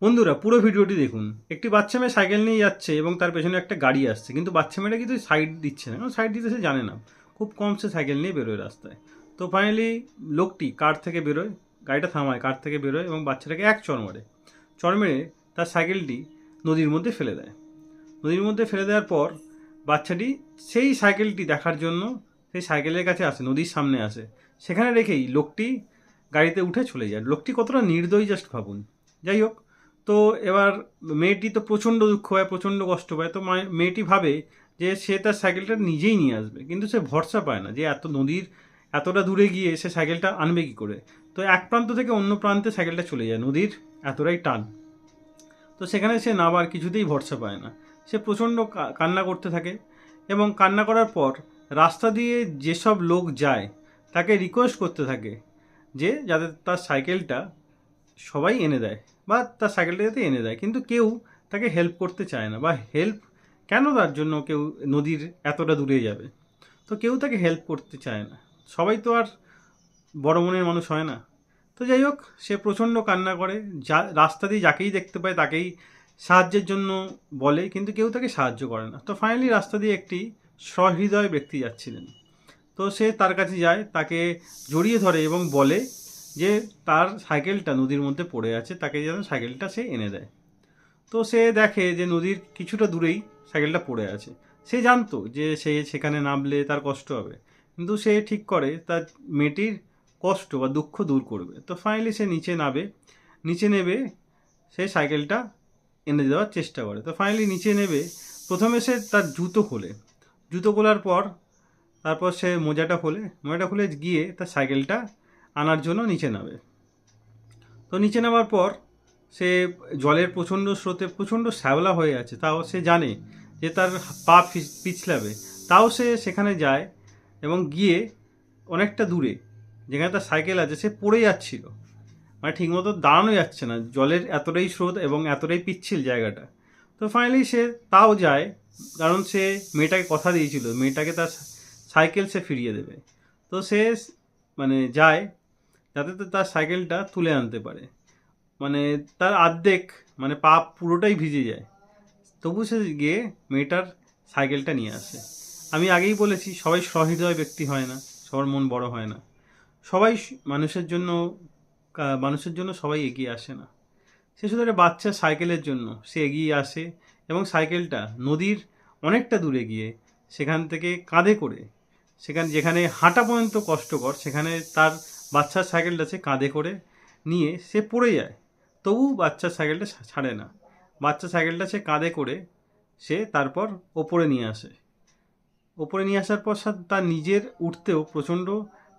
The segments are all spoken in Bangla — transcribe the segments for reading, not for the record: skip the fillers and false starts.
বন্ধুরা পুরো ভিডিওটি দেখুন। একটি বাচ্চা মেয়ে সাইকেল নিয়ে যাচ্ছে এবং তার পেছনে একটা গাড়ি আসছে, কিন্তু বাচ্চা মেয়েটা কিন্তু সাইড দিচ্ছে না, কারণ সাইড দিতে সে জানে না। খুব কম সে সাইকেল নিয়ে বেরোয় রাস্তায়। তো ফাইনালি লোকটি কার থেকে বেরোয়, গাড়িটা থামায়, কার থেকে বেরোয় এবং বাচ্চাটাকে এক চড় মারে। চড় মেরে তার সাইকেলটি নদীর মধ্যে ফেলে দেয়। নদীর মধ্যে ফেলে দেওয়ার পর বাচ্চাটি সেই সাইকেলটি দেখার জন্য সেই সাইকেলের কাছে আসে, নদীর সামনে আসে। সেখানে রেখেই লোকটি গাড়িতে উঠে চলে যায়। লোকটি কতটা নির্দয়ী জাস্ট ভাবুন। যাই হোক, তো এবার মেয়েটি তো প্রচণ্ড দুঃখ পায়, প্রচণ্ড কষ্ট পায়। তো মেয়েটি ভাবে যে সে তার সাইকেলটা নিজেই নিয়ে আসবে, কিন্তু সে ভরসা পায় না যে এত নদীর এতটা দূরে গিয়ে সে সাইকেলটা আনবে কী করে। তো এক প্রান্ত থেকে অন্য প্রান্তে সাইকেলটা চলে যায়, নদীর এতটাই টান। তো সেখানে সে নাবার কিছুতেই ভরসা পায় না। সে প্রচণ্ড কান্না করতে থাকে এবং কান্না করার পর রাস্তা দিয়ে যেসব লোক যায় তাকে রিকোয়েস্ট করতে থাকে যে যাতে তার সাইকেলটা সবাই এনে দেয়, বা তার সাইকেলটা যাতে এনে দেয়। কিন্তু কেউ তাকে হেল্প করতে চায় না, বা হেল্প কেন তার জন্য কেউ নদীর এতটা দূরে যাবে। তো কেউ তাকে হেল্প করতে চায় না। সবাই তো আর বড় মনের মানুষ হয় না। তো যাই হোক, সে প্রচণ্ড কান্না করে, যা রাস্তা দিয়ে যাকেই দেখতে পায় তাকেই সাহায্যের জন্য বলে, কিন্তু কেউ তাকে সাহায্য করে না। তো ফাইনালি রাস্তা দিয়ে একটি সহৃদয় ব্যক্তি যাচ্ছিলেন। তো সে তার কাছে যায়, তাকে জড়িয়ে ধরে এবং বলে যে তার সাইকেলটা নদীর মধ্যে পড়ে আছে, তাকে যেন সাইকেলটা সে এনে দেয়। তো সে দেখে যে নদীর কিছুটা দূরেই সাইকেলটা পড়ে আছে। সে জানতো যে সে সেখানে নামলে তার কষ্ট হবে, কিন্তু সে ঠিক করে তার মেয়েটির কষ্ট বা দুঃখ দূর করবে। তো ফাইনালি সে নিচে নামে, নিচে নেবে সে সাইকেলটা এনে দেওয়ার চেষ্টা করে। তো ফাইনালি নিচে নেবে, প্রথমে সে তার জুতো খোলে। জুতো খোলার পর তারপর সে মোজাটা খুলে গিয়ে তার সাইকেলটা আনার জন্য নিচে নামে। তো নিচে নামার পর সে জলের প্রচণ্ড স্রোতে প্রচণ্ড শ্যাওলা হয়ে আছে, তাও সে জানে যে তার পা পিছলাবে। তাও সে সেখানে যায় এবং গিয়ে অনেকটা দূরে যেখানে তার সাইকেল আছে সে পড়ে যাচ্ছিল, মানে ঠিকমতো দাঁড়ানো যাচ্ছে না, জলের এতটাই স্রোত এবং এতটাই পিচ্ছিল জায়গাটা। তো ফাইনালি সে তাও যায়, কারণ সে মেয়েটাকে কথা দিয়েছিল মেয়েটাকে তার সাইকেল সে ফিরিয়ে দেবে। তো সে মানে যায় যাতে তার সাইকেলটা তুলে আনতে পারে। মানে তার অর্ধেক, মানে পা পুরোটাই ভিজে যায়, তবু সে গিয়ে মেয়েটার সাইকেলটা নিয়ে আসে। আমি আগেই বলেছি, সবাই সহৃদয় ব্যক্তি হয় না, সবার মন বড় হয় না। সবাই মানুষের জন্য সবাই এগিয়ে আসে না। সে শুধু একটা বাচ্চা সাইকেলের জন্য সে এগিয়ে আসে এবং সাইকেলটা নদীর অনেকটা দূরে গিয়ে সেখান থেকে কাঁধে করে, যেখানে হাঁটা পর্যন্ত কষ্টকর, সেখানে তার বাচ্চার সাইকেলটা সে কাঁধে করে নিয়ে সে পড়ে যায়, তবু বাচ্চার সাইকেলটা ছাড়ে না। বাচ্চার সাইকেলটা সে কাঁধে করে সে তারপর ওপরে নিয়ে আসে। ওপরে নিয়ে আসার পর তার নিজের উঠতেও প্রচণ্ড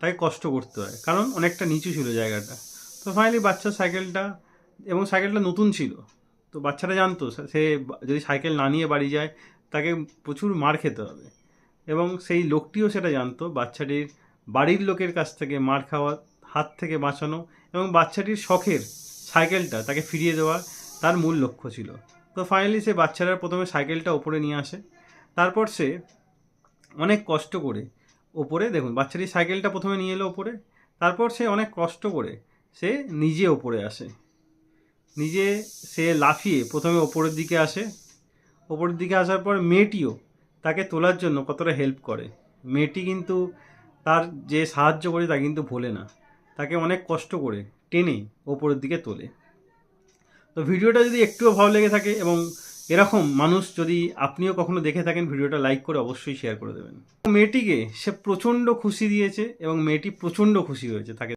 তাকে কষ্ট করতে হয়, কারণ অনেকটা নিচু ছিল জায়গাটা। তো ফাইনালি বাচ্চার সাইকেলটা, এবং সাইকেলটা নতুন ছিল, তো বাচ্চারা জানতো সে যদি সাইকেল না নিয়ে বাড়ি যায় তাকে প্রচুর মার খেতে হবে। এবং সেই লোকটিও সেটা জানতো, বাচ্চাটির বাড়ির লোকের কাছ থেকে মার খাওয়ার হাত থেকে বাঁচানো এবং বাচ্চাটির শখের সাইকেলটা তাকে ফিরিয়ে দেওয়া তার মূল লক্ষ্য ছিল। তো ফাইনালি সে বাচ্চারা প্রথমে সাইকেলটা ওপরে নিয়ে আসে। তারপর সে অনেক কষ্ট করে ওপরে, দেখুন বাচ্চাটির সাইকেলটা প্রথমে নিয়ে এলো ওপরে, তারপর সে অনেক কষ্ট করে সে নিজে ওপরে আসে। নিজে সে লাফিয়ে প্রথমে ওপরের দিকে আসে। ওপরের দিকে আসার পর মেয়েটিও তাকে তোলার জন্য কতটা হেল্প করে। মেয়েটি কিন্তু তার যে সাহায্য করে তা কিন্তু ভোলে না, তাকে অনেক কষ্ট করে টেনে ওপরের দিকে তোলে। তো ভিডিওটা যদি একটুও ভালো লেগে থাকে এবং এরকম মানুষ যদি আপনিও কখনো দেখে থাকেন, ভিডিওটা লাইক করে অবশ্যই শেয়ার করে দেবেন। মেয়েটিকে সে প্রচণ্ড খুশি দিয়েছে এবং মেয়েটি প্রচণ্ড খুশি হয়েছে তাকে